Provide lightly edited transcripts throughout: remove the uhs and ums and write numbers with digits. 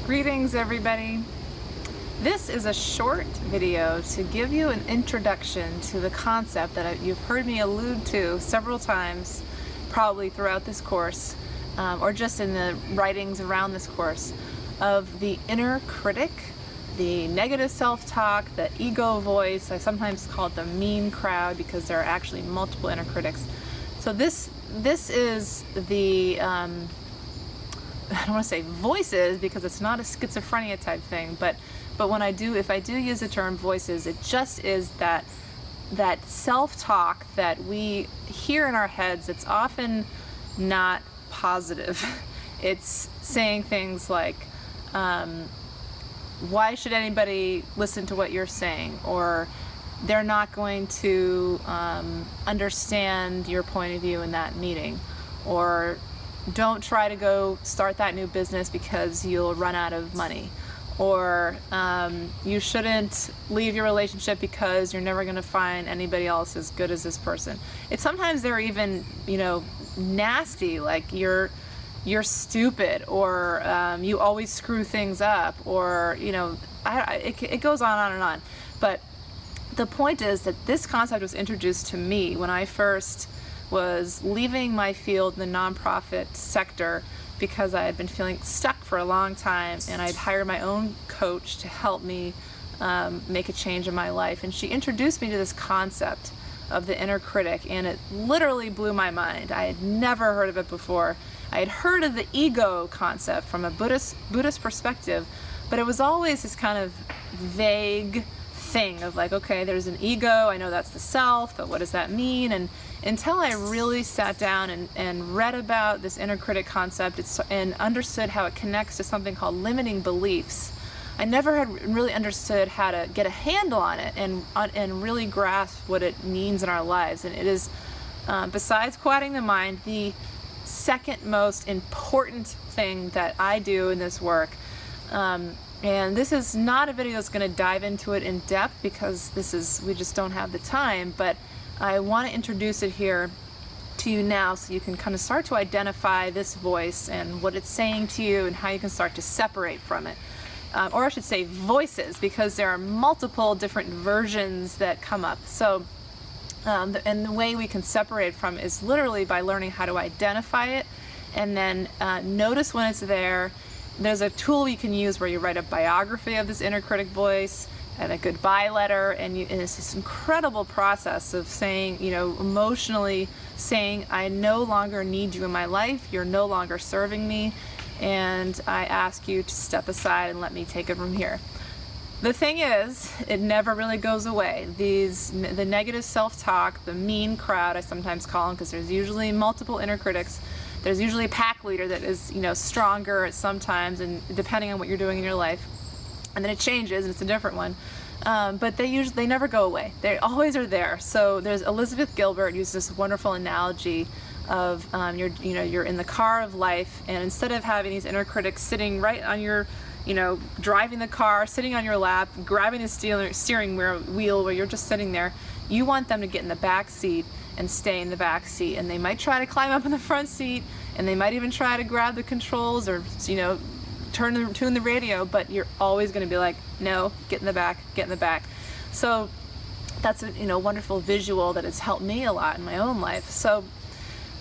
Greetings everybody. This is a short video to give you an introduction to the concept that you've heard me allude to several times probably throughout this course or just in the writings around this course of the inner critic, the negative self-talk, the ego voice. I sometimes call it the mean crowd because there are actually multiple inner critics. So this is the I don't want to say voices because it's not a schizophrenia type thing, but when if I do use the term voices, it just is that self-talk that we hear in our heads. It's often not positive. It's saying things like, why should anybody listen to what you're saying? Or they're not going to understand your point of view in that meeting. Or don't try to go start that new business because you'll run out of money. Or you shouldn't leave your relationship because you're never going to find anybody else as good as this person. Sometimes they're even, nasty, like you're stupid, or you always screw things up, or it goes on and on. But the point is that this concept was introduced to me when I first was leaving my field in the nonprofit sector because I had been feeling stuck for a long time, and I'd hired my own coach to help me make a change in my life. And she introduced me to this concept of the inner critic, and it literally blew my mind. I had never heard of it before. I had heard of the ego concept from a Buddhist perspective, but it was always this kind of vague thing of like, okay, there's an ego, I know that's the self, but what does that mean? And until I really sat down and read about this inner critic concept and understood how it connects to something called limiting beliefs, I never had really understood how to get a handle on it and really grasp what it means in our lives. And it is, besides quieting the mind, the second most important thing that I do in this work. And this is not a video that's going to dive into it in depth because we just don't have the time, but I want to introduce it here to you now so you can kind of start to identify this voice and what it's saying to you and how you can start to separate from it. Or I should say voices, because there are multiple different versions that come up. So, and the way we can separate from it is literally by learning how to identify it and then notice when it's there. There's a tool you can use where you write a biography of this inner critic voice and a goodbye letter, and it's this incredible process of saying, emotionally saying, I no longer need you in my life, you're no longer serving me, and I ask you to step aside and let me take it from here. The thing is, it never really goes away. The negative self-talk, the mean crowd, I sometimes call them, because there's usually multiple inner critics. There's usually a pack leader that is, stronger at sometimes, and depending on what you're doing in your life. And then it changes, and it's a different one. But they never go away. They always are there. So there's Elizabeth Gilbert uses this wonderful analogy of you're in the car of life, and instead of having these inner critics sitting right on your, driving the car, sitting on your lap, grabbing the steering wheel where you're just sitting there, you want them to get in the back seat and stay in the back seat. And they might try to climb up in the front seat, and they might even try to grab the controls or tune the radio, but you're always going to be like, no, get in the back, get in the back. So that's a wonderful visual that has helped me a lot in my own life. So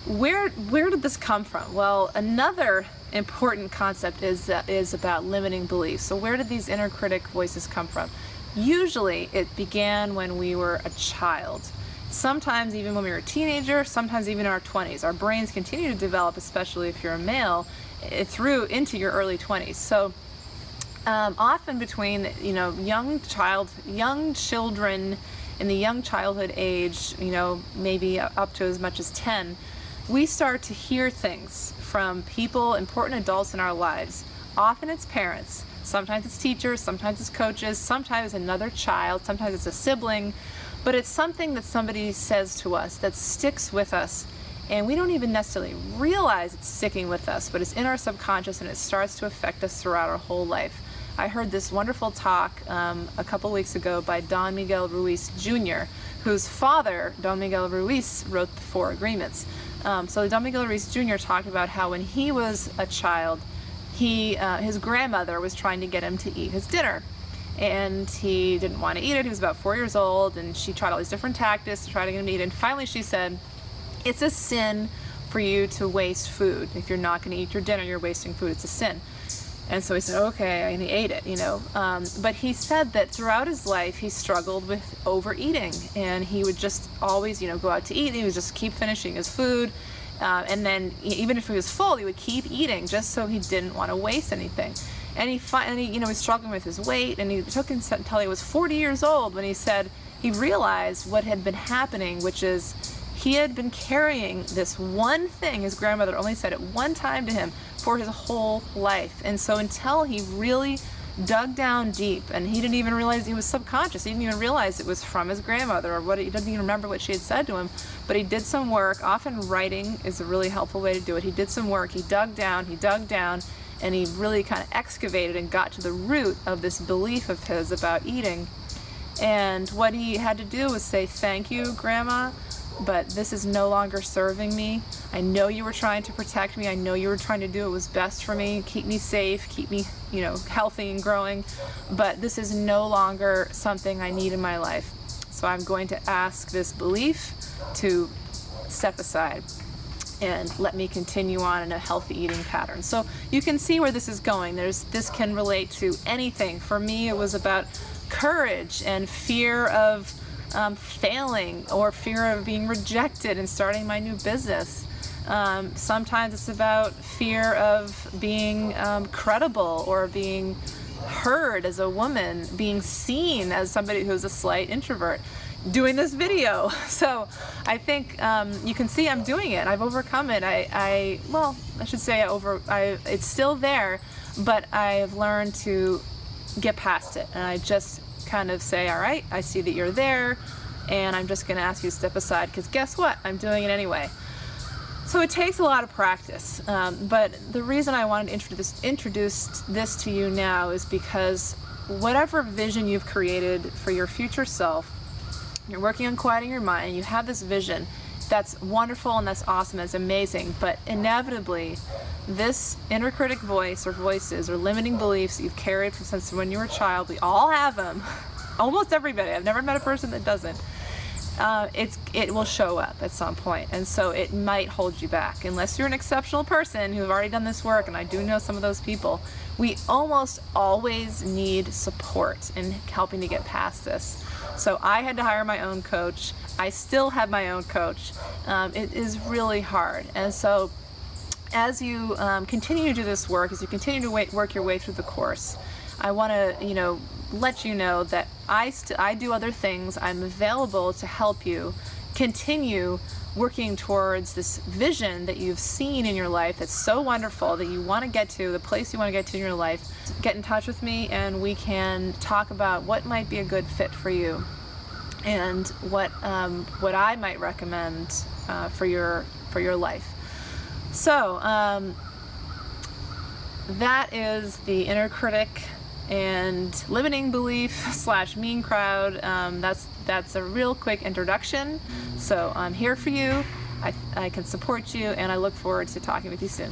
where did this come from? Well, another important concept is about limiting beliefs. So where did these inner critic voices come from? Usually it began when we were a child. Sometimes even when we were a teenager, sometimes even in our 20s. Our brains continue to develop, especially if you're a male, through into your early 20s. So often between young children in the young childhood age, maybe up to as much as 10, we start to hear things from people, important adults in our lives. Often it's parents, sometimes it's teachers, sometimes it's coaches, sometimes another child, sometimes it's a sibling, but it's something that somebody says to us that sticks with us. And we don't even necessarily realize it's sticking with us, but it's in our subconscious, and it starts to affect us throughout our whole life. I heard this wonderful talk a couple weeks ago by Don Miguel Ruiz Jr., whose father, Don Miguel Ruiz, wrote the Four Agreements. So Don Miguel Ruiz Jr. talked about how when he was a child, his grandmother was trying to get him to eat his dinner. And he didn't want to eat it. He was about 4 years old, and she tried all these different tactics to try to get him to eat it. And finally she said, it's a sin for you to waste food. If you're not going to eat your dinner, you're wasting food. It's a sin. And so he said, okay, and he ate it, But he said that throughout his life, he struggled with overeating, and he would just always, go out to eat, and he would just keep finishing his food. And then even if he was full, he would keep eating just so he didn't want to waste anything. And he was struggling with his weight, and he took him until he was 40 years old when he said he realized what had been happening, which is he had been carrying this one thing. His grandmother only said it one time to him for his whole life. And so until he really dug down deep, and he didn't even realize, he was subconscious, he didn't even realize it was from his grandmother, or he didn't even remember what she had said to him, but he did some work. Often writing is a really helpful way to do it. He did some work, he dug down, and he really kind of excavated and got to the root of this belief of his about eating. And what he had to do was say, thank you, Grandma, but this is no longer serving me. I know you were trying to protect me. I know you were trying to do what was best for me, keep me safe, keep me, healthy and growing, but this is no longer something I need in my life. So I'm going to ask this belief to step aside and let me continue on in a healthy eating pattern. So you can see where this is going. This can relate to anything. For me, it was about courage and fear of failing, or fear of being rejected and starting my new business. Sometimes it's about fear of being credible, or being heard as a woman, being seen as somebody who's a slight introvert, doing this video. So I think you can see I'm doing it. I've overcome it. It's still there, but I've learned to get past it. And I just kind of say, all right, I see that you're there, and I'm just going to ask you to step aside, because guess what? I'm doing it anyway. So it takes a lot of practice, but the reason I wanted to introduce this to you now is because whatever vision you've created for your future self, you're working on quieting your mind, you have this vision, that's wonderful and that's awesome, that's amazing, but inevitably this inner critic voice, or voices, or limiting beliefs that you've carried from since when you were a child, we all have them, almost everybody, I've never met a person that doesn't, it will show up at some point, and so it might hold you back. Unless you're an exceptional person who've already done this work, and I do know some of those people, we almost always need support in helping to get past this. So I had to hire my own coach. I still have my own coach. It is really hard, and so as you continue to do this work, as you continue to work your way through the course, I want to, let you know that I do other things. I'm available to help you continue working towards this vision that you've seen in your life that's so wonderful, that you want to get to, the place you want to get to in your life. Get in touch with me, and we can talk about what might be a good fit for you, and what I might recommend for your life. So that is the inner critic and limiting belief / mean crowd. That's a real quick introduction. So I'm here for you. I can support you, and I look forward to talking with you soon.